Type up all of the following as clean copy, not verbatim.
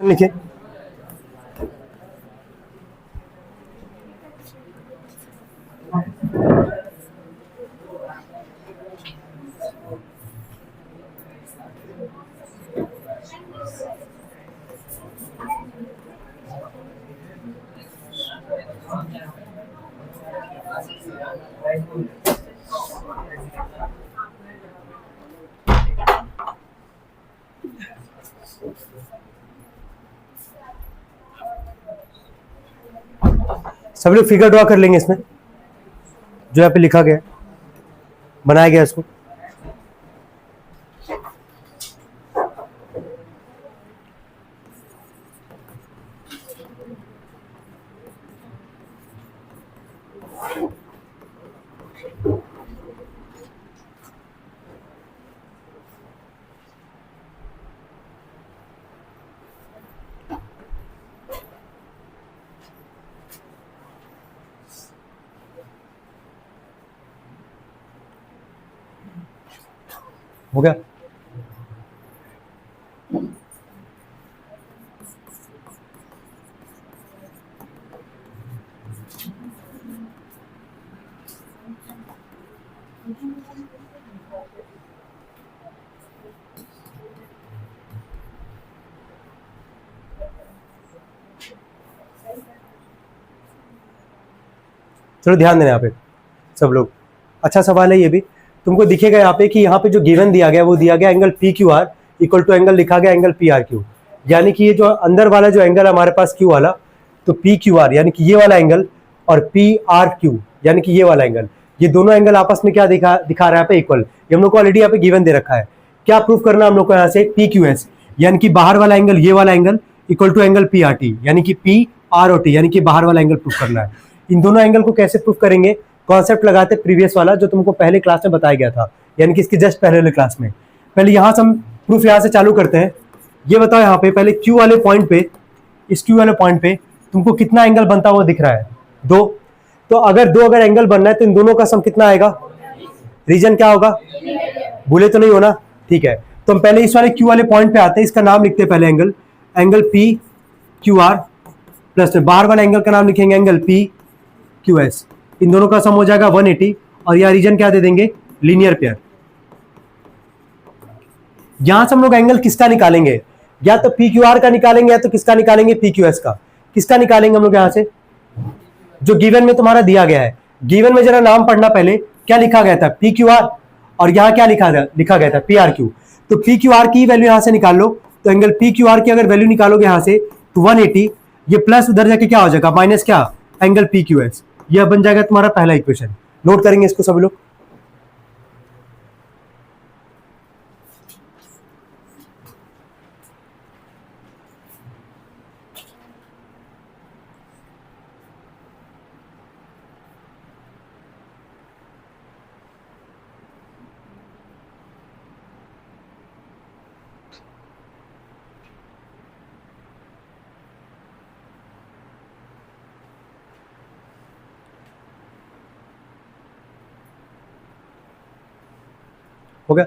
लिखे। सब लोग फिगर ड्रॉ कर लेंगे इसमें जो यहाँ पे लिखा गया बनाया गया इसको। हो गया? चलो ध्यान देना यहाँ पे सब लोग। अच्छा सवाल है ये भी। तुमको दिखेगा यहाँ पे कि यहाँ पे जो गिवन दिया गया वो दिया गया angle P Q R equal to angle लिखा गया एंगल पी आर क्यू, यानी कि ये जो अंदर वाला जो एंगल हमारे पास क्यू वाला, तो पी क्यू आर यानी कि ये वाला एंगल और पी आर क्यू यानी कि ये वाला एंगल, ये दोनों एंगल आपस में क्या दिखा रहा है यहाँ पे इक्वल। ये हम लोग को ऑलरेडी यहाँ पे गिवन दे रखा है। क्या प्रूफ करना हम लोग को यहाँ से पी क्यू एस यानी कि बाहर वाला एंगल ये वाला angle equal to angle P R T यानी कि पी आर ओ टी यानी कि बाहर वाला एंगल प्रूफ करना है। इन दोनों एंगल को कैसे प्रूफ करेंगे? कॉन्सेप्ट लगाते प्रीवियस वाला जो तुमको पहले क्लास में बताया गया था, यानी कि इसके जस्ट पहले वाले क्लास में। पहले यहाँ से हम प्रूफ यहाँ से चालू करते हैं। ये बताओ यहाँ पे पहले क्यू वाले पॉइंट पे, इस क्यू वाले पॉइंट पे तुमको कितना एंगल बनता हुआ दिख रहा है? दो। तो अगर एंगल बनना है तो इन दोनों का सम कितना आएगा? रीजन क्या होगा? भूले तो नहीं होना? ठीक है, तो हम पहले इस वाले क्यू वाले पॉइंट पे आते हैं। इसका नाम लिखते हैं पहले angle P Q are plus में बाहर वाला एंगल का नाम लिखेंगे एंगल पी क्यू एस। इन दोनों का सम हो जाएगा 180 और यह रीजन क्या दे देंगे? Linear pair. यहां से हम लोग एंगल किसका निकालेंगे? या तो पी क्यू आर का निकालेंगे या तो किसका निकालेंगे? पी क्यू एस का। किसका निकालेंगे हम लोग यहां से? जो गिवन में तुम्हारा दिया गया है। गिवन में जरा नाम पढ़ना पहले, क्या लिखा गया था? पी क्यू आर, और यहां क्या लिखा गया था? P R Q. तो पी क्यू आर की वैल्यू यहां से निकाल लो। तो एंगल पी क्यू आर की अगर वैल्यू निकालोगे यहां से तो 180, ये प्लस उधर जाके क्या हो जाएगा? माइनस क्या? Angle P Q S. यह बन जाएगा तुम्हारा पहला इक्वेशन। नोट करेंगे इसको सभी लोग। हो गया?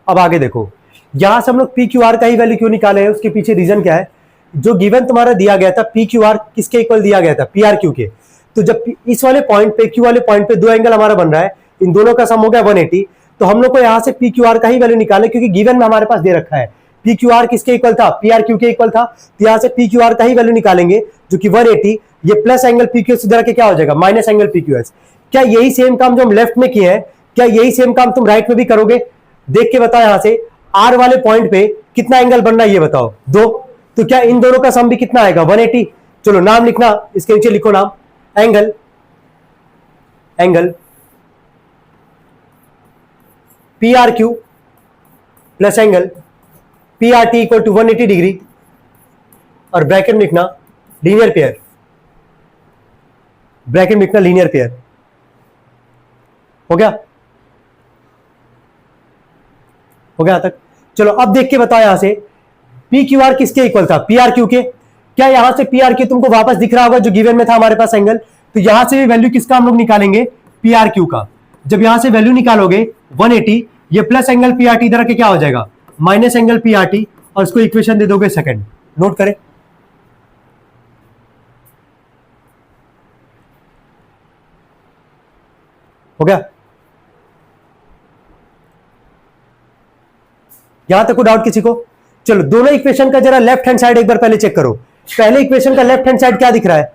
अब आगे देखो, यहां से हम लोग पी क्यू आर का ही वैल्यू क्यों निकाले हैं? उसके पीछे रीजन क्या है? जो गिवन तुम्हारा दिया गया था पी क्यू आर किसके इक्वल दिया गया था? पी आर क्यू के। तो जब इस वाले पॉइंट पे, क्यू वाले पॉइंट पे दो एंगल हमारा बन रहा है, इन दोनों का सम हो गया 180। तो हम लोग को यहां से पी क्यू आर का ही वैल्यू निकाले, क्योंकि गिवन में हमारे पास दे रखा है पी क्यू आर किसके इक्वल था? पी आर क्यू के इक्वल था। तो यहां से पी क्यू आर का ही वैल्यू निकालेंगे जो कि 180। ये plus angle P Q S इधर के क्या हो जाएगा? Minus angle P Q S. क्या यही सेम काम जो हम लेफ्ट में किए हैं, क्या यही सेम काम तुम राइट में भी करोगे? देख के बताओ यहां से आर वाले पॉइंट पे कितना एंगल बनना है ये बताओ? दो। तो क्या इन दोनों का सम भी कितना आएगा? 180। चलो नाम लिखना, इसके नीचे लिखो नाम, angle P R Q plus angle P R T equal to 180 degree, और ब्रैकेट में लिखना लीनियर पेयर। ब्रैकेट में लिखना लीनियर पेयर। हो गया? हो गया तक? चलो अब देख के बताओ यहां से पी क्यू आर किसके इक्वल था? पी आर क्यू के। क्या यहां से पी आर क्यू तुमको वापस दिख रहा होगा जो गिवन में था हमारे पास एंगल? तो यहां से भी वैल्यू किसका हम लोग निकालेंगे? पी आर क्यू का। जब यहां से वैल्यू निकालोगे 180, ये plus angle P R T इधर के क्या हो जाएगा? Minus angle P R T, और इसको इक्वेशन दे दोगे सेकंड। नोट करें, हो गया? यहां तक को डाउट किसी को? चलो दोनों इक्वेशन का जरा लेफ्ट हैंड साइड एक बार पहले चेक करो। पहले इक्वेशन का लेफ्ट हैंड साइड क्या दिख रहा है?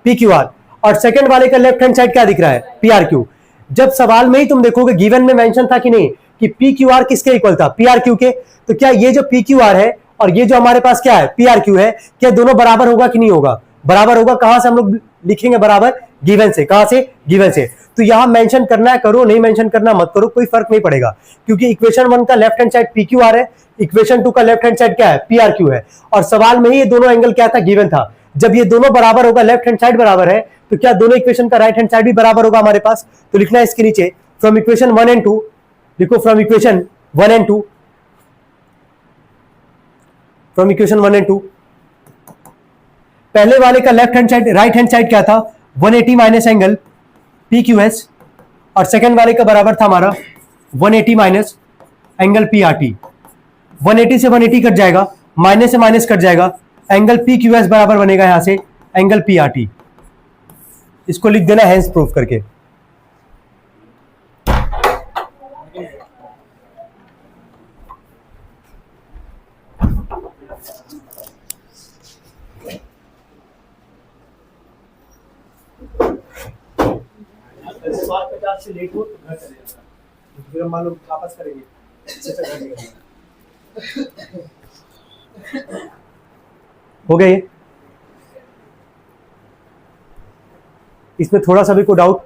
P Q are. और सेकंड वाले का लेफ्ट हैंड साइड क्या दिख रहा है? P R Q. जब सवाल में ही तुम देखोगे गिवन में मेंशन था कि नहीं कि पी क्यू आर किसके इक्वल था? पी आर क्यू के। तो क्या ये जो पी क्यू आर है और ये जो हमारे पास क्या है पी आर क्यू है, क्या दोनों बराबर होगा कि नहीं होगा? बराबर होगा। कहां से हम लोग लिखेंगे बराबर? गिवन से। कहां से? गिवन से। तो यहां मेंशन करना है करो, नहीं मेंशन करना मत करो, कोई फर्क नहीं पड़ेगा, क्योंकि इक्वेशन 1 का left hand side P Q are है, इक्वेशन 2 का लेफ्ट हैंड साइड क्या है? पी आर क्यू है। और सवाल में ही ये दोनों एंगल क्या था? गिवन था। जब ये दोनों बराबर होगा, लेफ्ट हैंड साइड बराबर है, तो क्या दोनों इक्वेशन का राइट हैंड साइड भी बराबर होगा हमारे पास? तो लिखना है इसके नीचे फ्रॉम इक्वेशन 1 एंड 2, लिखो from equation 1 and 2, from equation 1 and 2। पहले वाले का left hand side right hand side क्या था? 180 minus angle P Q S, और सेकेंड वाले का बराबर था हमारा 180 minus angle P R T. 180 से 180 कट जाएगा, माइनस से माइनस कट जाएगा, एंगल पी क्यू एस बराबर बनेगा यहां से एंगल पी आर टी। इसको लिख देना हेंस प्रूफ करके। बात 50 से लेट हो तो घर चले जाना, तो फिर हम मान लो वापस करेंगे, हो गया ये? इसमें थोड़ा सा भी कोई डाउट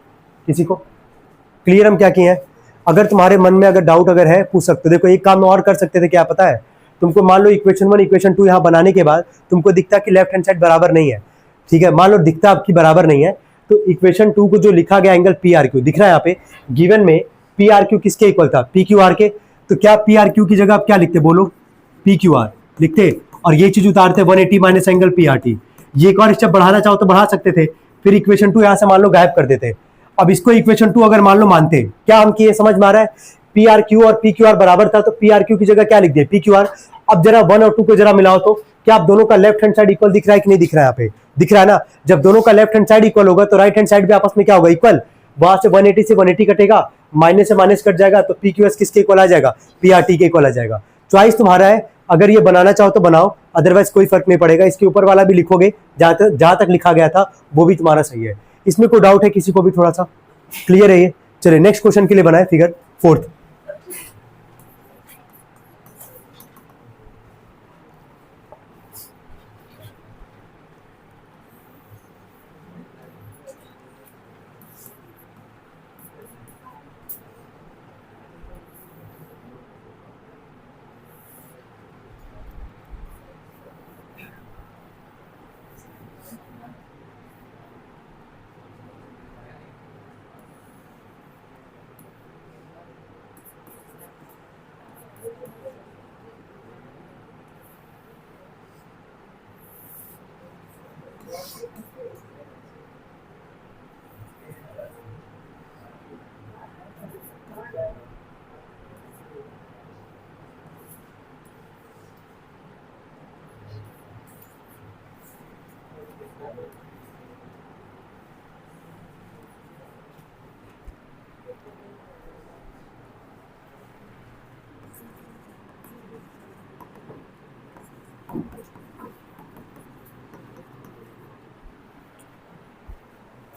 किसी को? क्लियर हम क्या किए हैं? अगर तुम्हारे मन में अगर डाउट अगर है पूछ सकते हो। देखो एक काम और कर सकते थे, क्या पता है? तुमको मान लो इक्वेशन 1 इक्वेशन 2 यहां बनाने के बाद तुमको दिखता कि लेफ्ट हैंड साइड बराबर नहीं है, ठीक है, मान लो दिखता आपकी बराबर नहीं है, तो इक्वेशन 2 को जो लिखा गया एंगल पी आर क्यू दिख रहा है यहाँ पे गिवन में, पी आर क्यू किसके इक्वल था? पी क्यू आर के। तो क्या पी आर क्यू की जगह आप क्या लिखते? बोलो, पी क्यू आर लिखते, और ये चीज उतारते 180 minus angle P R T. ये एक और स्टेप बढ़ाना चाहो तो बढ़ा सकते थे, फिर इक्वेशन 2 यहां से मान लो गायब कर देते। अब इसको इक्वेशन 2 अगर मान लो मानते, क्या हम किए समझ में आ रहा है? पी आर क्यू और पी क्यू आर बराबर था, तो पी आर क्यू की जगह क्या लिख दिए? P Q are. अब जरा 1 और 2 को जरा मिलाओ तो क्या आप दोनों का लेफ्ट हैंड साइड इक्वल दिख रहा है कि नहीं दिख रहा है? यहाँ पे दिख रहा है ना। जब दोनों का लेफ्ट हैंड साइड इक्वल होगा तो राइट हैंड साइड भी आपस में क्या होगा? इक्वल। वहां से 180 से 180 कटेगा, माइनस से माइनस कट जाएगा, तो पी क्यू एस किसके इक्वल आ जाएगा? पी आर टी के इक्वल आ जाएगा। चॉइस तुम्हारा है, अगर ये बनाना चाहो तो बनाओ, अदरवाइज कोई फर्क नहीं पड़ेगा। इसके ऊपर वाला भी लिखोगे, जहां तक लिखा गया था वो भी तुम्हारा सही है। इसमें कोई डाउट है किसी को भी? थोड़ा सा क्लियर है ये? चलिए नेक्स्ट क्वेश्चन के लिए बनाए फिगर 4।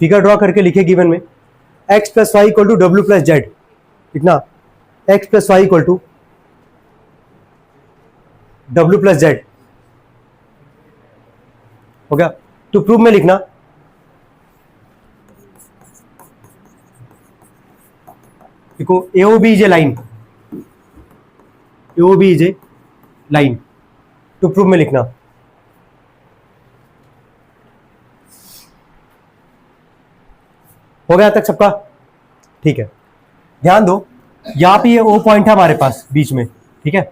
फिगर ड्रॉ करके लिखे गिवन में x plus y equal to डब्ल्यू प्लस जेड, लिखना x plus y equal to डब्ल्यू प्लस जेड, हो गया? तो प्रूफ में लिखना देखो AOB is a line, AOB is a line, तो प्रूफ में लिखना। हो गया तक सबका? ठीक है, ध्यान दो, यहां पे ये O पॉइंट है हमारे पास बीच में, ठीक है?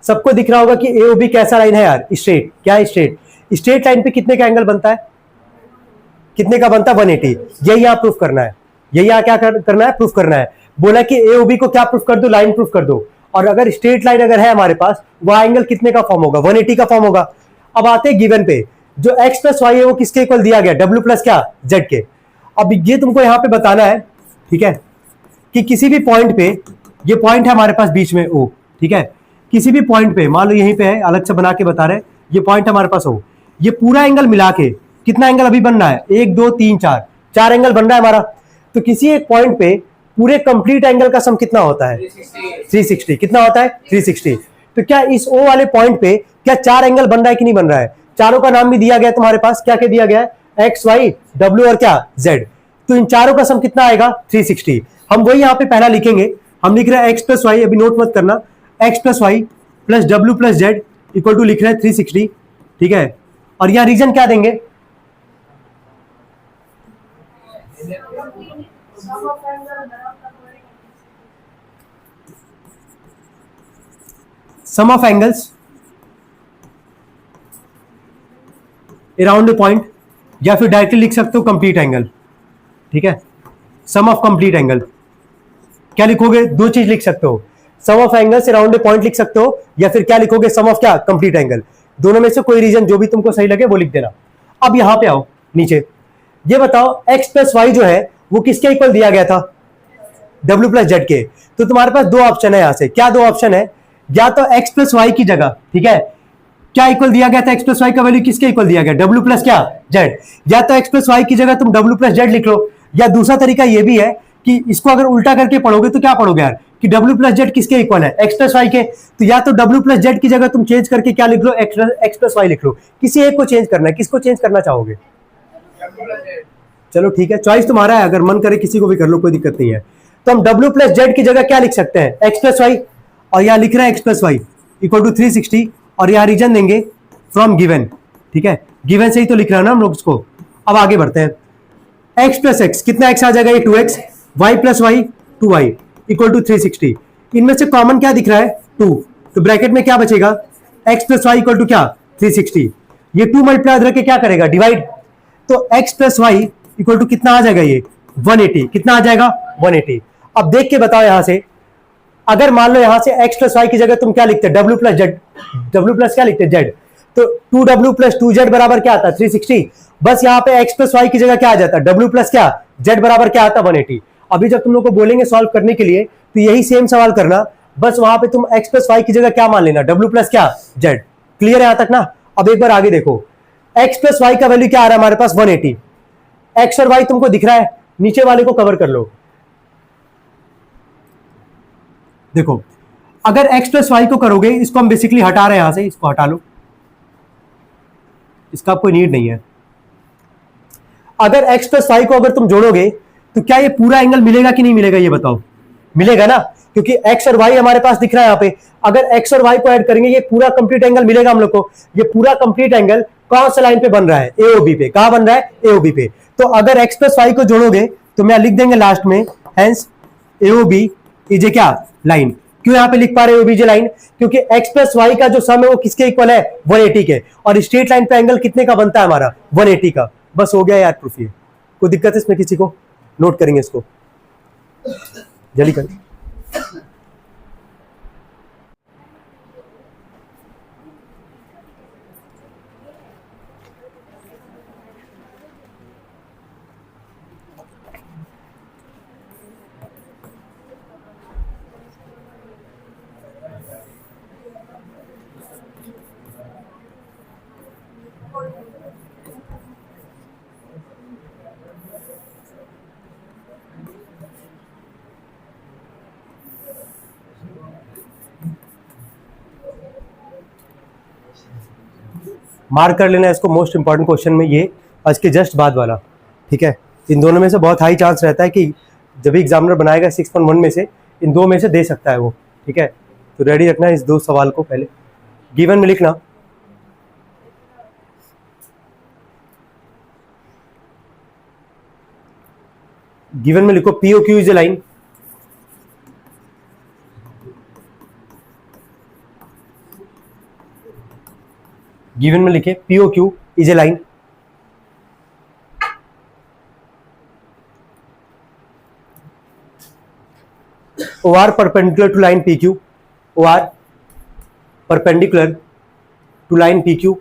सबको दिख रहा होगा कि AOB कैसा लाइन है यार? स्ट्रेट। क्या है? स्ट्रेट। स्ट्रेट लाइन पे कितने का एंगल बनता है? कितने का बनता है? 180। यही यहां प्रूफ करना है, यही यहां क्या करना है? प्रूफ करना है। बोला कि AOB को क्या प्रूफ कर दो? लाइन प्रूफ कर दो। और अगर स्ट्रेट लाइन अगर है हमारे पास, वह एंगल कितने का फॉर्म होगा, 180 का फॉर्म होगा। अब आते हैं गिवन पे, जो x प्लस वाई है वो किसके इक्वल दिया गया, w प्लस क्या z के। अब ये तुमको यहां पे बताना है, ठीक है, कि किसी भी पॉइंट पे, ये पॉइंट है हमारे पास बीच में O, ठीक है, किसी भी पॉइंट पे मान लो यहीं पे है, अलग से बना के बता रहे, ये पॉइंट है हमारे पास O, ये पूरा एंगल मिला के कितना एंगल अभी बन रहा है, 1 2 3 4, 4 एंगल बन रहा है हमारा। तो किसी एक पॉइंट पे पूरे कंप्लीट एंगल का सम कितना होता है, 360। कितना होता है, 360। तो क्या इस O वाले पॉइंट पे क्या 4 एंगल बन रहा है कि नहीं बन रहा है, चारों का नाम भी दिया गया तुम्हारे पास, क्या क्या दिया गया है, एक्स वाई डब्ल्यू और क्या जेड। तो इन चारों का सम कितना आएगा, 360। हम वही यहां पे पहला लिखेंगे, हम लिख रहे हैं एक्स प्लस वाई, अभी नोट मत करना, एक्स प्लस वाई प्लस डब्ल्यू प्लस जेड इक्वल टू लिख रहे हैं 360, ठीक है। और यहां रीजन क्या देंगे, sum of angles around the point, या फिर डायरेक्टली लिख सकते हो कंप्लीट एंगल, ठीक है, सम ऑफ कंप्लीट एंगल। क्या लिखोगे, दो चीज लिख सकते हो, sum of angles around the point लिख सकते हो, या फिर क्या लिखोगे, सम ऑफ क्या कंप्लीट एंगल। दोनों में से कोई रीजन जो भी तुमको सही लगे वो लिख देना। अब यहां पे आओ नीचे, ये बताओ एक्स प्लस वाई जो है वो किसके इक्वल दिया गया था, डब्ल्यू प्लस जेड के। तो तुम्हारे पास दो ऑप्शन है, यहां से क्या दो ऑप्शन है, या तो एक्स प्लस वाई की जगह, ठीक है, क्या इक्वल दिया गया था, एक्स प्लस वाई का वैल्यू किसके इक्वल दिया गया, डब्ल्यू प्लस क्या जेड, या तो एक्स प्लस वाई की जगह तुम डब्ल्यू प्लस जेड लिख लो। या दूसरा तरीका ये भी है कि इसको अगर उल्टा करके पढ़ोगे तो क्या पढ़ोगे यार, कि डब्ल्यू प्लस जेड किसके इक्वल है, एक्स प्लस वाई के। तो या तो डब्ल्यू प्लस जेड की जगह तुम चेंज करके क्या लिख लो, एक्स प्लस वाई लिख लो। किसी एक को चेंज करना है, किसको चेंज करना चाहोगे, चलो ठीक है, चॉइस तुम्हारा है, अगर मन करे किसी को भी कर लो, कोई दिक्कत नहीं है। तो हम डब्ल्यू प्लस जेड की जगह क्या लिख सकते हैं, एक्स प्लस वाई, और यहां लिख रहे हैं x plus y equal to 360, और यहां रीजन देंगे फ्रॉम गिवन, ठीक है, गिवन से ही तो लिख रहा है ना हम लोग इसको। अब आगे बढ़ते हैं, एक्स प्लस एक्स, कितना एक्स आ जाएगा, ये 2x, y plus y 2y equal to 360। इनमें से कॉमन क्या दिख रहा है, 2, तो ब्रैकेट में क्या बचेगा, x plus y equal to क्या 360, ये 2 मल्टीप्लाई रख के क्या करेगा, डिवाइड। तो x plus y equal to कितना आ जाएगा, ये 180, कितना आ जाएगा 180। अब देख के बताओ यहां से, अगर मान लो यहां से x प्लस वाई की जगह तुम क्या लिखते, W plus Z, W plus क्या लिखते जेड, तो 2w प्लस 2z बराबर क्या आता है 360। बस यहाँ पे x प्लस वाई की जगह क्या आ जाता है, w प्लस क्या z बराबर क्या आता है 180। अभी जब तुम लोग को बोलेंगे सॉल्व करने के लिए तो यही सेम सवाल करना, बस वहां पे तुम x प्लस वाई की जगह क्या मान लेना, w प्लस क्या z। क्लियर है यहां तक ना। अब एक बार आगे देखो, x प्लस वाई का वैल्यू क्या आ रहा है हमारे पास 180, x और y तुमको दिख रहा है, नीचे वाले को कवर कर लो। देखो अगर x प्लस वाई को करोगे, इसको हम बेसिकली हटा रहे हैं यहां से, इसको हटा लो, इसका कोई नीड नहीं है। अगर x प्लस वाई को अगर तुम जोड़ोगे तो क्या ये पूरा एंगल मिलेगा कि नहीं मिलेगा, ये बताओ, मिलेगा ना, क्योंकि x और y हमारे पास दिख रहा है यहाँ पे। अगर x और y को ऐड करेंगे ये पूरा कंप्लीट एंगल मिलेगा हम लोग को। ये पूरा कंप्लीट एंगल कौन सा लाइन पे बन रहा है, AOB पे। कहां बन रहा है, AOB पे। तो अगर x प्लस वाई को जोड़ोगे तो मैं लिख देंगे लास्ट में, हेंस AOB इज ए क्या लाइन। क्यों यहां पे लिख पा रहे हो OBJ लाइन, क्योंकि x प्लस वाई का जो सम है वो किसके इक्वल है, 180 के, और स्ट्रेट लाइन पे एंगल कितने का बनता है हमारा, 180 का। बस हो गया यार प्रूफ। ये कोई दिक्कत है इसमें किसी को, नोट करेंगे इसको, जल्दी करें। मार्क कर लेना इसको, मोस्ट इंपॉर्टेंट क्वेश्चन में ये आज के जस्ट बाद वाला, ठीक है। इन दोनों में से बहुत हाई चांस रहता है कि जब भी एग्जामिनर बनाएगा 6.1 में से इन दो में से दे सकता है वो, ठीक है। तो रेडी रखना इस दो सवाल को, पहले गिवन में लिखना, गिवन में लिखो POQ is a line, given में लिखे POQ is a line OR perpendicular to line PQ, O R perpendicular to line P Q,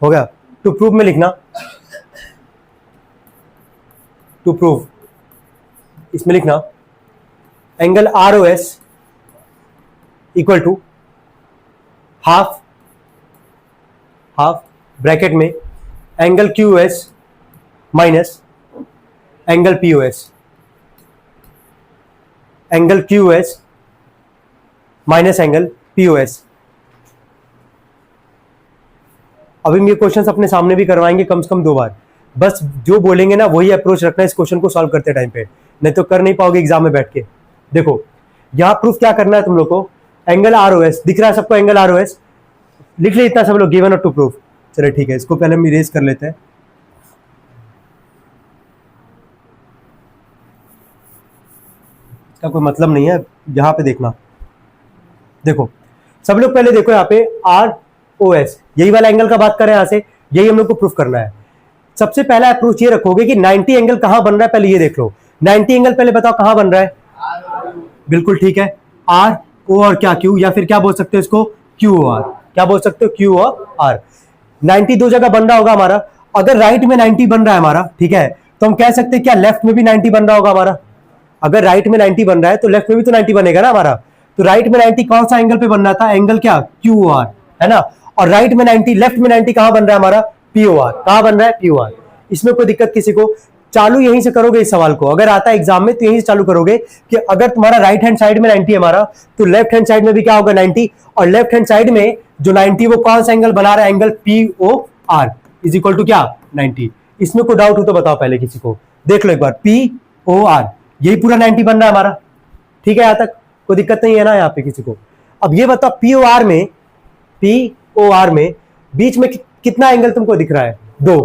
हो गया। टू प्रूव में लिखना, टू प्रूव इसमें लिखना angle R O S equal to half half bracket में angle Q S minus angle P O S, angle Q S minus angle P O S. अभी हम ये क्वेश्चन अपने सामने भी करवाएंगे कम से कम 2 बार, बस जो बोलेंगे ना वही अप्रोच रखना है इस क्वेश्चन को सॉल्व करते टाइम पे, नहीं तो कर नहीं पाओगे एग्जाम में बैठ के। देखो यहां प्रूफ क्या करना है तुम लोग को, एंगल आर ओ एस दिख रहा है सबको, एंगल आर ओ एस लिख ले इतना सब लोग, गिवन और टू प्रूफ। चलो ठीक है, इसको पहले हम इरेज कर लेते हैं। इसका कोई मतलब नहीं है, यहां पे देखना। देखो सब लोग पहले देखो यहाँ पे आर ओ एस, यही वाला एंगल का बात करें, यहां से यही हम लोग को प्रूफ करना है। सबसे पहला अप्रोच ये रखोगे कि 90 एंगल कहां बन रहा है, पहले ये देख लो 90 एंगल पहले बताओ कहां बन रहा है। बिल्कुल ठीक है, आर ओ और क्या क्यू, या फिर क्या बोल सकते हो इसको क्यू ओ आर, क्या बोल सकते हो क्यू और आर। 90 दो जगह बन रहा होगा हमारा, अगर राइट में 90 बन रहा है हमारा, ठीक है, तो हम कह सकते हैं क्या लेफ्ट में भी 90 बन रहा होगा हमारा। अगर राइट में 90 बन रहा है तो लेफ्ट में भी तो 90 बनेगा ना हमारा। तो राइट में 90 कौन सा एंगल पे बन रहा था, एंगल क्या क्यू आर, है ना। और राइट में 90, लेफ्ट में 90 कहां बन रहा है हमारा, पी ओ आर, कहां बन रहा है पी ओ आर। इसमें कोई दिक्कत किसी को, चालू यहीं से करोगे इस सवाल को, अगर आता है एग्जाम में तो यहीं से चालू करोगे कि अगर तुम्हारा राइट हैंड साइड में 90 है हमारा, तो लेफ्ट हैंड साइड में भी क्या होगा 90, और लेफ्ट हैंड साइड में जो 90 वो कौन सा एंगल बना रहा है, angle P O R is equal to क्या 90। इसमें कोई डाउट हो तो बताओ पहले किसी को, देख लो एक बार, पी ओ आर यही पूरा 90 बन रहा है हमारा, ठीक है, यहां तक कोई दिक्कत नहीं है ना यहाँ पे किसी को। अब ये बताओ पी ओ आर में बीच में कितना एंगल तुमको दिख रहा है, 2,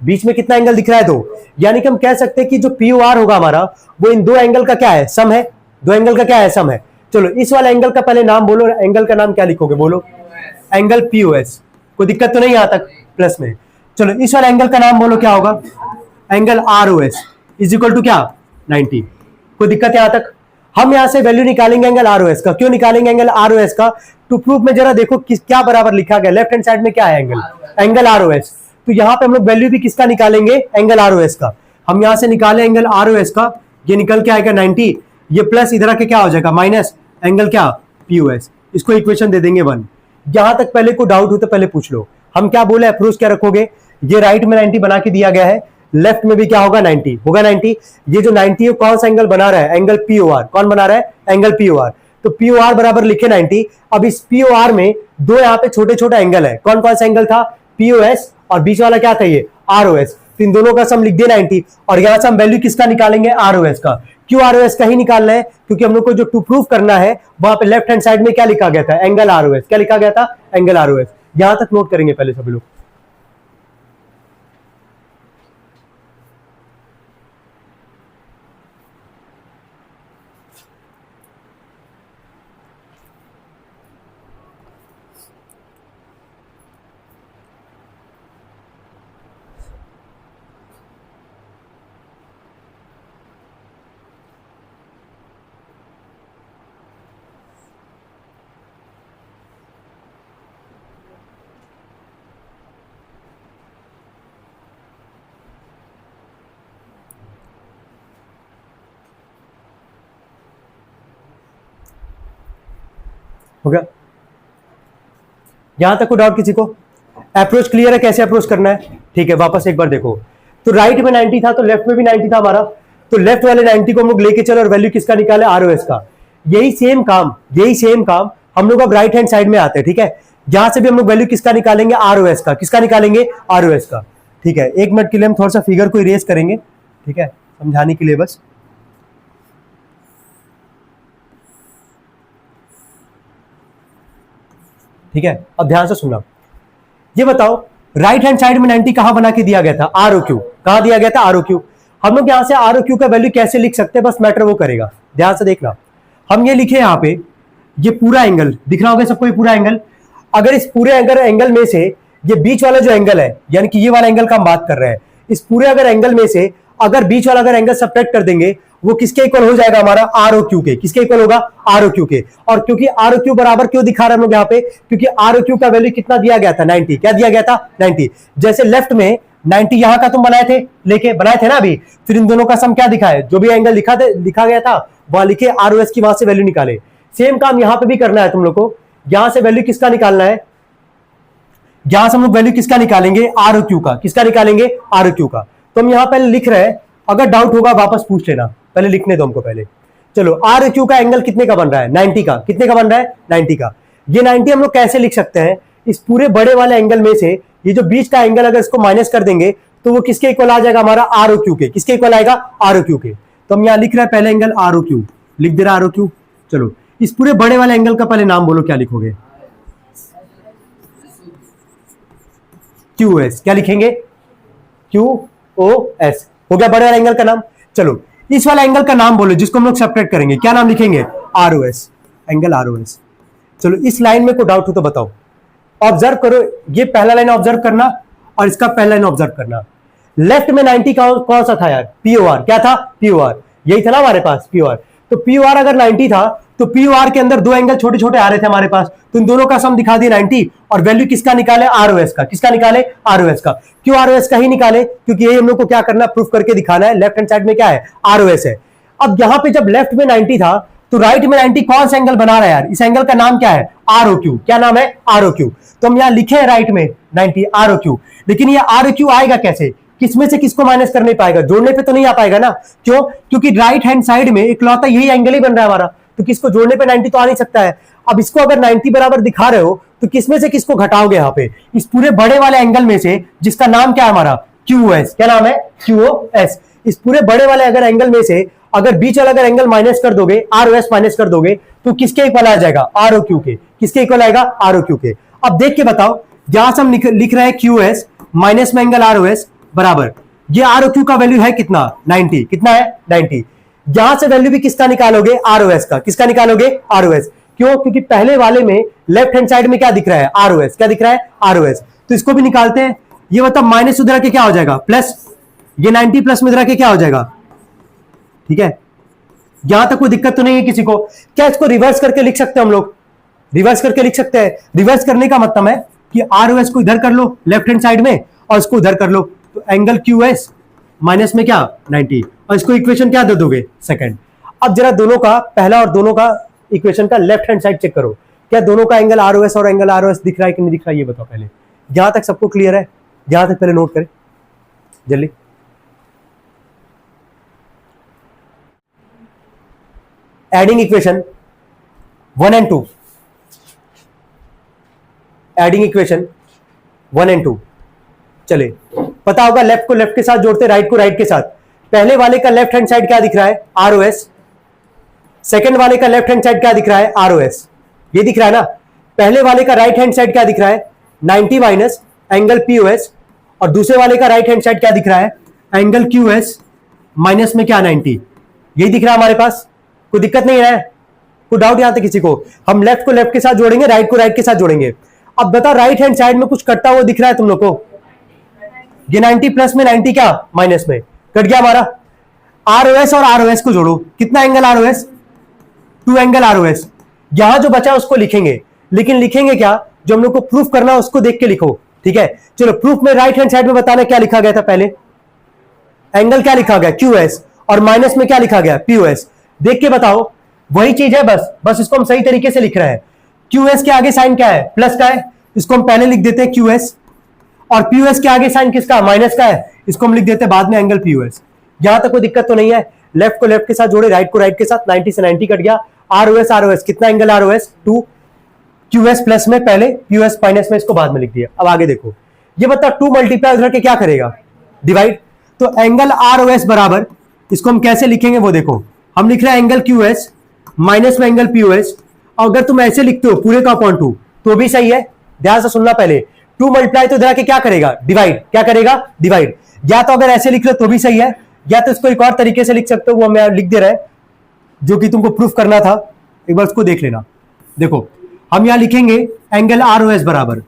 बीच में कितना एंगल दिख रहा है 2, यानी कि हम कह सकते हैं कि जो पी ओ आर होगा हमारा वो इन 2 एंगल का क्या है, सम है, 2 एंगल का क्या है, सम है। चलो इस वाले एंगल का पहले नाम बोलो, एंगल का नाम क्या लिखोगे बोलो, एंगल पी ओ एस, कोई दिक्कत तो नहीं यहां तक प्लस में। चलो इस वाले एंगल का नाम बोलो क्या होगा, angle R O S is equal to क्या 90, कोई दिक्कत यहां तक। हम यहां से वैल्यू निकालेंगे एंगल आर ओ एस का, क्यों निकालेंगे एंगल आर ओ एस का, टू प्रूफ में जरा देखो क्या बराबर लिखा गया, लेफ्ट हैंड साइड में क्या है एंगल आर ओ एस, तो यहां पे हम लोग वैल्यू भी किसका निकालेंगे, एंगल आर ओ एस का। हम यहां से निकाले एंगल आर ओ एस का, ये निकल के आएगा 90, ये प्लस इधर आके क्या हो जाएगा माइनस एंगल क्या पी ओ एस, इसको इक्वेशन दे देंगे 1। यहां तक पहले कोई डाउट हो तो पहले पूछ लो। हम क्या बोले अप्रोच क्या रखोगे, ये राइट में 90 बना के दिया गया है, लेफ्ट में भी क्या होगा 90 होगा 90, ये जो 90 है कौन सा एंगल बना रहा है, एंगल पी ओ आर, कौन बना रहा है एंगल पी ओ आर, तो पी ओ आर बराबर लिखे 90। अब इस पी ओ आर में 2 यहाँ पे छोटे छोटे एंगल है, कौन कौन सा एंगल था, पी ओ एस, और बीच वाला क्या था ये आर ओ एस, तो इन दोनों का सम लिख दिया 90, और यहां से हम वैल्यू किसका निकालेंगे आर ओ एस का। क्यों आर ओ एस का ही निकालना है, क्योंकि हम लोग को जो टू प्रूफ करना है वहां पे लेफ्ट हैंड साइड में क्या लिखा गया था, एंगल आर ओ एस, क्या लिखा गया था एंगल आर ओ एस। यहां तक नोट करेंगे पहले सभी लोग। हो गया, यहां तक कोई डाउट किसी को, अप्रोच क्लियर है कैसे अप्रोच करना है, ठीक है। वापस एक बार देखो, तो राइट में 90 था तो लेफ्ट में भी 90 था हमारा, तो लेफ्ट वाले 90 को हम लोग लेके चले और वैल्यू किसका निकाले आर ओ एस का। यही सेम काम हम लोग अब राइट हैंड साइड में आते हैं, ठीक है, जहां से भी हम लोग वैल्यू किसका निकालेंगे आर ओ एस का, किसका निकालेंगे आर ओ एस का, ठीक है। 1 मिनट के लिए हम थोड़ा सा फिगर को इरेज करेंगे, ठीक है, समझाने के लिए बस। ठीक है, अब ध्यान से सुनना, ये बताओ राइट हैंड साइड में 90 कहां बना के दिया गया था, आर ओ क्यू, कहां दिया गया था आर ओ क्यू। हम लोग यहां से आर ओ क्यू का वैल्यू कैसे लिख सकते हैं, बस मैटर वो करेगा, ध्यान से देखना। हम ये लिखे यहां पे, ये पूरा एंगल दिख रहा होगा सबको, ये पूरा एंगल, अगर इस पूरे एंगल में से ये बीच वाला जो एंगल है, यानी कि ये वाला एंगल का हम बात कर रहे हैं, इस पूरे अगर एंगल में से अगर बीच वाला अगर एंगल सब्ट्रैक्ट कर देंगे वो किसके इक्वल हो जाएगा हमारा आर ओ क्यू के। किसके इक्वल होगा आर ओ क्यू के। और क्योंकि आर ओ क्यू बराबर क्यों दिखा रहे हम लोग यहाँ पे, क्योंकि आर ओ क्यू का वैल्यू कितना दिया गया था 90। क्या दिया गया था 90। जैसे लेफ्ट में 90 यहां का तुम बनाए थे, लेके बनाए थे ना अभी, फिर इन दोनों का सम क्या दिखा है, जो भी एंगल लिखा गया था वहां लिखे आर ओ एस की, वहां से वैल्यू निकाले। सेम काम यहां पे भी करना है तुम लोग को। यहां से वैल्यू किसका निकालना है, यहां से हम लोग वैल्यू किसका निकालेंगे आर ओ क्यू का। किसका निकालेंगे आर ओ क्यू का। तो हम यहां पहले लिख रहे हैं, अगर डाउट होगा वापस पूछ लेना, पहले लिखने दो हमको पहले। चलो आर ओ क्यू का एंगल कितने का बन रहा है 90 का। कितने का बन रहा है 90 का। ये 90 हम लोग कैसे लिख सकते हैं, इस पूरे बड़े वाले एंगल में से ये जो बीच का एंगल अगर इसको माइनस कर देंगे तो वो किसके इक्वल आ जाएगा हमारा आर ओ क्यू के। किसके इक्वल आएगा आर ओ क्यू के। तो हम यहां लिख रहे हैं पहले एंगल आर ओ क्यू, लिख दे रहा आर ओ क्यू। चलो इस पूरे बड़े वाले एंगल का पहले नाम बोलो, क्या लिखोगे, क्यू एस। क्या लिखेंगे क्यू ओ एस, हो गया बड़े वाले एंगल का नाम। चलो इस वाला एंगल का नाम बोलो जिसको हम लोग सेपरेट करेंगे, क्या नाम लिखेंगे R O S, angle R O S. चलो इस लाइन में कोई डाउट हो तो बताओ। ऑब्जर्व करो, ये पहला लाइन ऑब्जर्व करना और इसका पहला लाइन ऑब्जर्व करना। लेफ्ट में 90 कौन सा था यार, पीओआर। क्या था पीओआर, यही था ना हमारे पास पीओआर। तो पीओआर अगर 90 था तो पीओआर के अंदर दो एंगल छोटे छोटे आ रहे थे हमारे पास, तो इन दोनों का सम दिखा दिया 90 और वैल्यू किसका निकाले आरओएस का। किसका निकाले आरओएस का। क्यों आरओएस का ही निकाले, क्योंकि यही हम लोग को क्या करना प्रूफ करके दिखाना है, लेफ्ट हैंड साइड में क्या है आरओएस है। अब यहां पे जब लेफ्ट में 90 था तो राइट में 90 कौन सा एंगल बना रहा है यार, इस एंगल का नाम क्या है आर ओ क्यू। क्या नाम है आर ओ क्यू। तो हम यहां लिखे हैं राइट में 90 आर ओ क्यू, लेकिन ये आर ओ क्यू आएगा कैसे, किसमें से किसको माइनस कर नहीं पाएगा, जोड़ने पे तो नहीं आ पाएगा ना। क्यों, क्योंकि राइट हैंड साइड में इकलौता यही एंगल ही बन रहा है हमारा, तो किसको जोड़ने पे 90 तो आ नहीं सकता है। अब इसको अगर 90 बराबर दिखा रहे हो तो किसमें से किसको घटाओगे यहाँ पे, इस पूरे बड़े वाले एंगल में से जिसका नाम क्या है हमारा क्यू एस। क्या नाम है क्यू एस। इस पूरे बड़े वाले अगर एंगल में से अगर बीच वाला अगर एंगल माइनस कर दोगे आर ओ एस माइनस कर दोगे तो किसके इक्वल आ जाएगा आर ओ क्यू के। किसके इक्वल आएगा आर ओ क्यू के। अब देख के बताओ, जहां से हम लिख रहे हैं क्यू एस माइनस में एंगल आर ओ एस बराबर, ये आर ओ क्यू का वैल्यू है कितना 90। कितना है 90। यहां से वैल्यू भी किसका निकालोगे आर ओ एस का। किसका निकालोगे आर ओ एस। क्यों, क्योंकि पहले वाले में लेफ्ट हैंड साइड में क्या दिख रहा है आर ओ एस। क्या दिख रहा है आर ओ एस। तो इसको भी निकालते हैं। ये मतलब माइनस उधर के क्या हो जाएगा प्लस, ये 90 प्लस में इधर के क्या हो जाएगा। ठीक है, यहां तक कोई दिक्कत तो नहीं है किसी को। क्या इसको रिवर्स करके लिख सकते हैं हम लोग, रिवर्स करके लिख सकते हैं। रिवर्स करने का मतलब है कि आर ओ एस को इधर कर लो लेफ्ट हैंड साइड में और इसको उधर कर लो, तो एंगल क्यू एस माइनस में क्या 90 और इसको इक्वेशन क्या दे दोगे सेकंड। अब जरा दोनों का पहला और दोनों का इक्वेशन का लेफ्ट हैंड साइड चेक करो, क्या दोनों का एंगल आर ओ एस और एंगल आर ओ एस दिख रहा है कि नहीं दिख रहा है, ये बताओ पहले। यहां तक सबको क्लियर है, यहां तक पहले नोट करें जल्दी। Adding equation 1 and 2, adding equation 1 and 2। चले, पता होगा लेफ्ट को लेफ्ट के साथ जोड़ते, राइट को राइट के साथ। पहले वाले का लेफ्ट हैंड साइड क्या दिख रहा है आर ओ एस, सेकेंड वाले का लेफ्ट हैंड साइड क्या दिख रहा है आर ओ एस। ये दिख रहा है ना। पहले वाले का राइट हैंड साइड क्या दिख रहा है 90 minus angle P O S, और दूसरे वाले का राइट हैंड साइड क्या दिख रहा है एंगल क्यू एस माइनस में क्या 90। यही दिख रहा है हमारे पास, कोई दिक्कत नहीं है, कोई डाउट यहां तक किसी को। हम लेफ्ट को लेफ्ट के साथ जोड़ेंगे, राइट को राइट के साथ जोड़ेंगे। अब बता राइट हैंड साइड में कुछ कटता हुआ दिख रहा है तुम लोग को, ये 90 प्लस में 90 क्या माइनस में कट गया हमारा। आर ओ एस और आर ओ एस को जोड़ो, कितना angle R O S 2 angle R O S. यहां जो बचा उसको लिखेंगे, लेकिन लिखेंगे क्या, जो हम लोग को प्रूफ करना है उसको देख के लिखो। ठीक है, चलो प्रूफ में राइट हैंड साइड में बताना क्या लिखा गया था पहले, एंगल क्या लिखा गया क्यू एस और माइनस में क्या लिखा गया पी ओ एस। देख के बताओ, वही चीज है, बस इसको हम सही तरीके से लिख रहे हैं। क्यू एस के आगे साइन क्या है प्लस का है, इसको हम पहले लिख देते हैं क्यू एस, और पी ओ एस के आगे साइन किसका माइनस का है, इसको हम लिख देते हैं बाद में एंगल पी ओ एस। यहां तक कोई दिक्कत तो नहीं है। लेफ्ट को लेफ्ट के साथ जोड़े, राइट को राइट के साथ, 90 से 90 कट गया। आर ओ एस कितना angle R O S 2, Q S plus में पहले, पी ओ एस माइनस में, इसको बाद में लिख दिया। अब आगे देखो, ये बता 2 मल्टीप्लाई उधर के क्या करेगा डिवाइड, तो एंगल आर ओ एस बराबर, इसको हम कैसे लिखेंगे वो देखो। हम लिख रहे हैं एंगल क्यू एस माइनस में एंगल पी ओ एस, अगर तुम ऐसे लिखते हो पूरे का अपॉन 2 तो भी सही है, ध्यान से सुनना पहले। 2 मल्टीप्लाई तो इधर के क्या करेगा डिवाइड, क्या करेगा डिवाइड। या तो अगर ऐसे लिख लो तो भी सही है, या तो इसको एक और तरीके से लिख सकते हो, वो हमें लिख दे रहा है जो कि तुमको प्रूफ करना था, एक बार उसको देख लेना। देखो हम यहां लिखेंगे एंगल आर ओ एस बराबर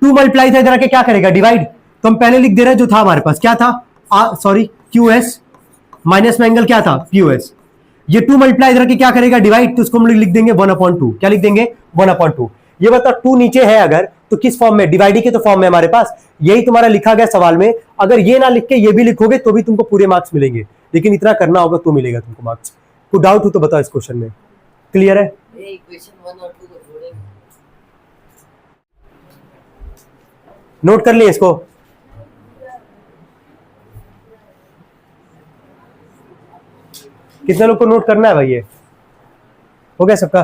2 मल्टीप्लाई था इधर के क्या करेगा डिवाइड, तो हम पहले लिख दे रहे हैं जो था हमारे पास क्या था सॉरी QS, माइनस में एंगल क्या था POS। ये 2 मल्टीप्लाई इधर के क्या करेगा डिवाइड, तो उसको हम लिख देंगे 1/2। क्या लिख देंगे 1/2। ये बताओ 2 नीचे है अगर तो किस फॉर्म में, डिवाइड के तो फॉर्म में हमारे पास, यही तुम्हारा लिखा गया सवाल में। अगर ये ना लिख के ये भी लिखोगे तो भी तुमको पूरे मार्क्स मिलेंगे, लेकिन इतना करना होगा तो मिलेगा तुमको मार्क्स। कोई डाउट हो तो बताओ इस क्वेश्चन में, क्लियर है? नोट कर लिए इसको? कितने लोग को नोट करना है भाई? ये हो गया सबका?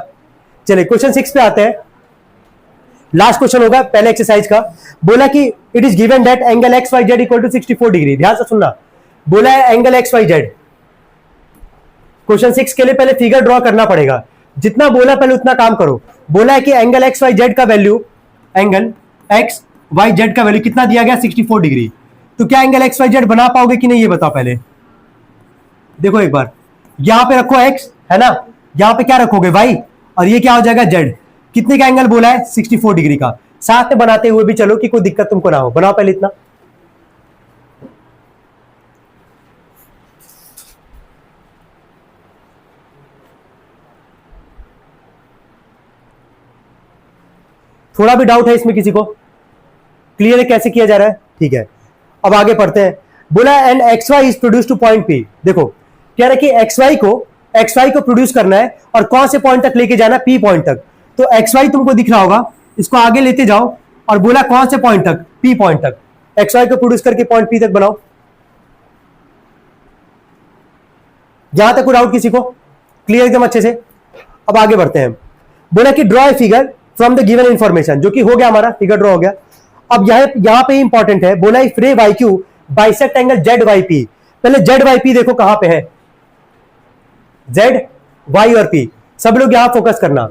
चलिए क्वेश्चन 6 पे आते हैं, लास्ट क्वेश्चन होगा पहले एक्सरसाइज का। बोला कि it is given that angle X Y Z equal to 64 degree. ध्यान से सुनना, बोला है angle X Y Z. Question 6 के लिए पहले फिगर ड्रॉ करना पड़ेगा, जितना बोला पहले उतना काम करो। बोला है कि एंगल एक्स वाई जेड का value, angle X Y Z का वैल्यू कितना दिया गया 64 डिग्री। तो क्या एंगल एक्स वाई जेड बना पाओगे कि नहीं ये बताओ पहले। देखो एक बार, यहां पे रखो एक्स है ना, यहां पे क्या रखोगे वाई, और ये क्या हो जाएगा जेड। कितने का एंगल बोला है 64 डिग्री का। साथ में बनाते हुए भी चलो कि कोई दिक्कत तुमको ना हो, बनाओ पहले इतना। थोड़ा भी डाउट है इसमें किसी को? क्लियर है कैसे किया जा रहा है? ठीक है, अब आगे पढ़ते हैं। बोला and X Y is produce to point P. देखो कह रहा है कि एक्स वाई को प्रोड्यूस करना है और कौन से पॉइंट तक लेके जाना, पी पॉइंट तक। तो एक्स वाई तुमको दिख रहा होगा, इसको आगे लेते जाओ, और बोला कौन से पॉइंट तक, पी पॉइंट तक। एक्स वाई को प्रोड्यूस करके पॉइंट पी तक बनाओ। यहां तक कोई डाउट किसी को? क्लियर एकदम अच्छे से? अब आगे बढ़ते हैं। बोला कि draw a figure from the given information, जो कि हो गया हमारा, फिगर ड्रॉ हो गया। अब यहां पे इंपॉर्टेंट है, बोला if ray Y Q bisect angle Z Y P. पहले जेड वाई पी देखो कहां पे है, जेड वाई और पी, सब लोग यहां फोकस करना।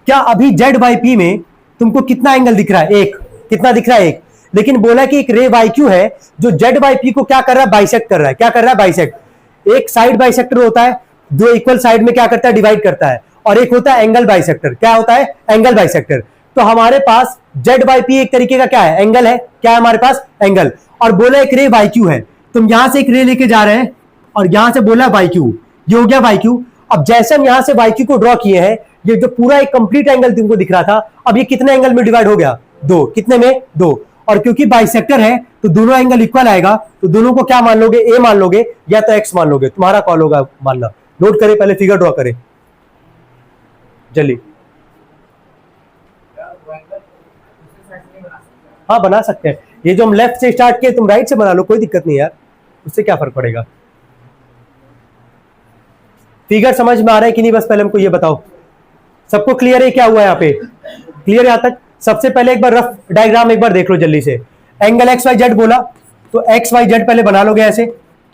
क्या अभी जेड वाई पी में तुमको कितना एंगल दिख रहा है? एक। कितना दिख रहा है? एक। लेकिन बोला कि एक रे वाई क्यू है जो जेड वाई पी को क्या कर रहा है, बाइसेक्ट कर रहा है। क्या कर रहा है? बाइसेक्ट। एक साइड बाइसेक्टर होता है, दो इक्वल साइड में क्या करता है, डिवाइड करता है। और एक होता है एंगल बाइसेक्टर। क्या होता है? Angle bisector. तो हमारे पास जेड वाई पी एक तरीके का क्या है, एंगल है। क्या है हमारे पास? एंगल। और बोला एक रे वाई क्यू है, तुम यहां से एक रे लेके जा रहे हैं और यहां से बोला वाई क्यू, ये हो गया वाई क्यू। अब जैसे हम यहां से वाई क्यू को ड्रॉ किए हैं, ये जो पूरा एक कंप्लीट एंगल तुमको दिख रहा था, अब ये कितने एंगल में डिवाइड हो गया? दो। कितने में? दो। और क्योंकि बाइसेक्टर है तो दोनों एंगल इक्वल आएगा, तो दोनों को क्या मान लोगे, ए मान लोगे या तो एक्स मान लोगे, तुम्हारा कॉल होगा मानना। नोट करें, पहले फिगर ड्रॉ करें जल्दी। हाँ बना सकते हैं, ये जो हम लेफ्ट से स्टार्ट किए तुम राइट से बना लो, कोई दिक्कत नहीं यार, उससे क्या फर्क पड़ेगा। फिगर समझ में आ रहा है कि नहीं, बस पहले हमको ये बताओ। सबको क्लियर है क्या हुआ यहाँ पे? क्लियर यहां तक? सबसे पहले एक बार रफ डायग्राम एक बार देख लो जल्दी से। एंगल एक्स वाई जेड बोला तो एक्स वाई जेड पहले बना लोगे ऐसे,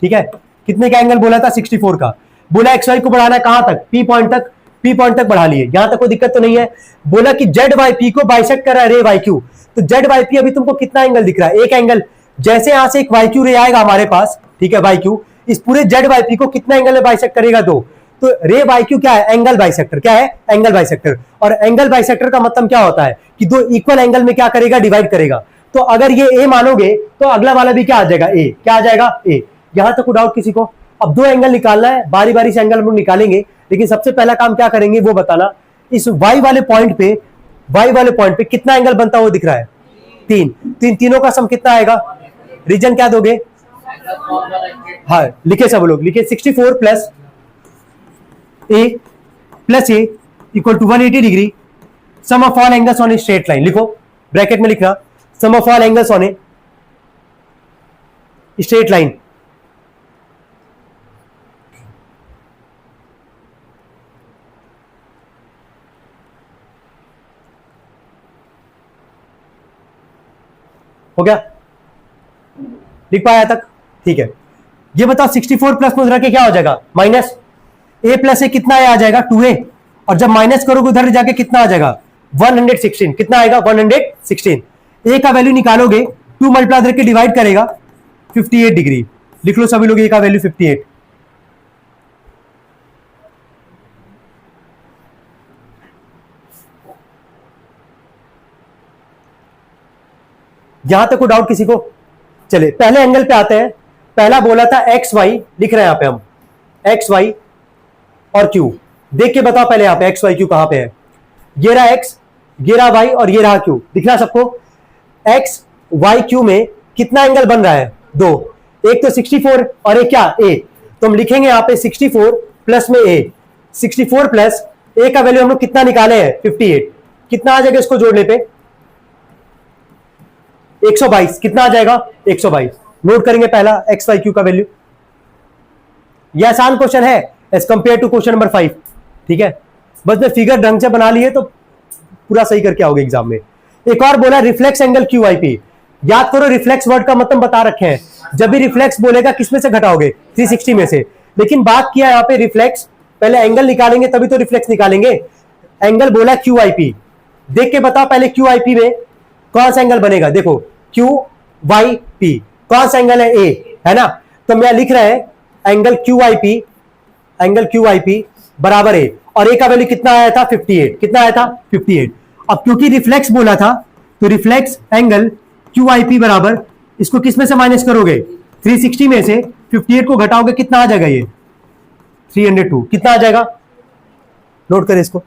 ठीक है। कितने का एंगल बोला था? 64 का। बोला एक्स वाई को बढ़ाना है कहां तक? पी पॉइंट तक। पी पॉइंट तक बढ़ा लिए, यहां तक कोई दिक्कत तो नहीं है। बोला कि जेड वाई पी को बाइसेक्ट कर रहा है रे वाई क्यू, तो जेड वाई पी अभी तुमको कितना एंगल दिख रहा है? एक एंगल। जैसे यहां से एक वाई क्यू रे आएगा हमारे पास, ठीक है, वाई क्यू इस पूरे जेड वाई पी को कितना एंगल में बाइसेक्ट करेगा? दो। तो रे वाई क्यू क्या है? Angle bisector. क्या है? Angle bisector. और एंगल बाइसेक्टर का मतलब क्या होता है कि दो इक्वल एंगल में क्या करेगा? डिवाइड करेगा। तो अगर ये ए मानोगे तो अगला वाला भी क्या आ जाएगा? ए। क्या आ जाएगा? ए। यहां तक डाउट किसी को? अब दो एंगल निकालना है, बारी बारी से एंगल हम लोग निकालेंगे, लेकिन सबसे पहला काम क्या करेंगे वो बताना। इस वाई वाले पॉइंट पे कितना एंगल बनता हुआ दिख रहा है? तीन। तीनों का सम कितना आएगा? रीजन क्या दोगे? हाँ लिखे सब लोग, लिखे 64 plus A equal to 180 degree sum of all angles on a straight line. लिखो ब्रैकेट में लिखना, sum of all angles on a straight line. हो गया? लिख पाया तक? ठीक है। ये बताओ 64 प्लस में उधर के क्या हो जाएगा? माइनस ए प्लस ए कितना आ जाएगा? 2a। और जब माइनस करोगे उधर जाके कितना आ जाएगा? 116। कितना आएगा? 116। ए का वैल्यू निकालोगे, 2 मल्टीप्लाई करके डिवाइड करेगा 58 डिग्री। लिख लो सभी लोग ए का वैल्यू 58। यहां तक कोई डाउट किसी को? चले पहले एंगल पे आते हैं। पहला बोला था एक्स वाई, लिख रहे हैं यहां पे हम एक्स वाई और क्यू। देख के बताओ पहले यहां पे एक्स वाई क्यू कहां पे है। ये रहा एक्स, ये रहा वाई और ये रहा क्यू। दिख रहा सबको? एक्स वाई क्यू में कितना एंगल बन रहा है? दो। एक तो 64 और एक क्या? ए। तो हम लिखेंगे यहां पे 64 प्लस में ए। 64 प्लस ए का वैल्यू हम लोग कितना निकाले हैं? 58। कितना आ जाएगा इसको जोड़ने पे? 122। कितना आ जाएगा? 122। नोट करेंगे पहला एक्स वाई क्यू का वैल्यू। यह आसान क्वेश्चन है as compare to question number 5। ठीक है, बस मैं फिगर ढंग से बना लिए तो पूरा सही करके आओगे एग्जाम में। एक और बोला reflex angle Q I P. याद करो रिफ्लेक्स वर्ड का मतलब बता रखे हैं। जब भी रिफ्लेक्स बोलेगा किसमें से घटाओगे? 360 में से। लेकिन बात किया यहां पे रिफ्लेक्स, पहले एंगल निकालेंगे तभी तो रिफ्लेक्स निकालेंगे। एंगल बोला क्यू आई पी। देख के बताओ पहले क्यू आई पी में कौन सा एंगल बनेगा? देखो क्यू वाई पी, कौन सा एंगल है? ए, है ना? तो मैं लिख रहा है angle Q I P, angle Q I P बराबर ए। और ए का वैल्यू कितना आया था? 58। कितना आया था? 58। अब क्योंकि रिफ्लेक्स बोला था तो reflex angle Q I P बराबर, इसको किस में से माइनस करोगे? 360 में से 58 को घटाओगे, कितना आ जाएगा? ये 302। कितना आ जाएगा? नोट करें इसको।